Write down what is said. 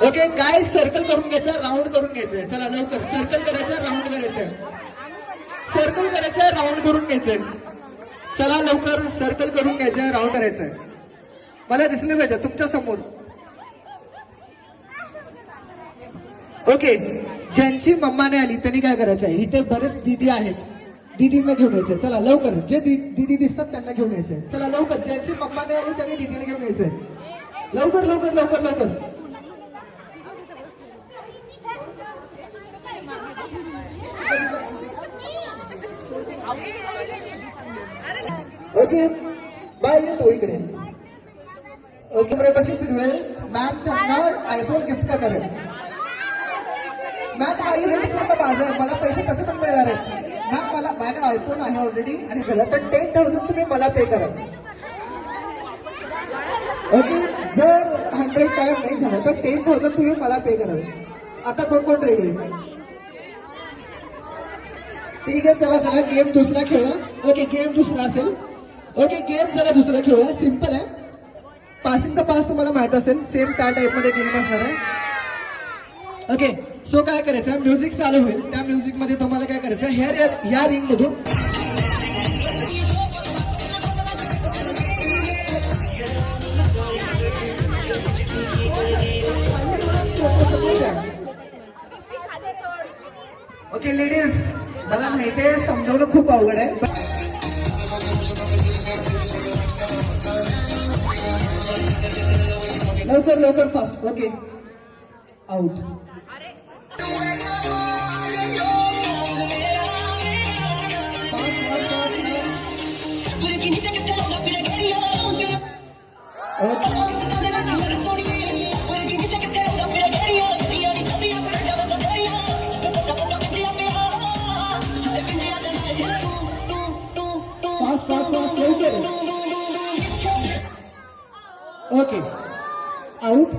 Okay काय circle करून घ्यायचं, राऊंड करून घ्यायचंय. चला लवकर सर्कल करायचं, राऊंड करायचं, सर्कल करायचं, राऊंड करून घ्यायचंय. चला लवकर सर्कल करून घ्यायचं, राऊंड करायचंय. मला दिसले पाहिजे तुमच्या समोर. ओके ज्यांची मम्मा नाही आली त्यांनी काय करायचंय, इथे बरेच दीदी आहेत, दीदींना घेऊन यायचंय. चला लवकर जे दीदी दिसतात त्यांना घेऊन यायचंय. चला लवकर ज्यांची मम्मा नाही आली त्यांनी दीदीला घेऊन यायचंय. लवकर लवकर लवकर लवकर. ओके बाय येतो इकडे. ओके बरेपाशी फिरवेल. मॅम त्यांना आयफोन गिफ्ट करणार आहे. मॅम हा इव्हेंट पूर्ण माझा आहे, मला पैसे कसे पण मिळणार आहेत. मॅम मला माझ्या आयफोन आहे ऑलरेडी आणि झालं तर 10,000 तुम्ही मला पे करा. ओके जर 100 टाइम नाही झालं तर 10,000 तुम्ही मला पे करा. आता कोण कोण रेडी? ठीक आहे चला चला गेम दुसरा खेळूया. ओके गेम दुसरा असेल. ओके गेम चला दुसरा खेळूया. सिम्पल आहे. पासिंग द पास तुम्हाला माहित असेल, सेम त्या टाइप मध्ये गेम असणार आहे. ओके सो काय करायचं, म्युझिक चालू होईल, त्या म्युझिक मध्ये तुम्हाला काय करायचं, या रिंग मधून ओके लेडीज मला माहिती आहे समजावणं खूप अवघड आहे. लवकर लवकर fast. Okay out. Fast fast fast लवकर. Okay out.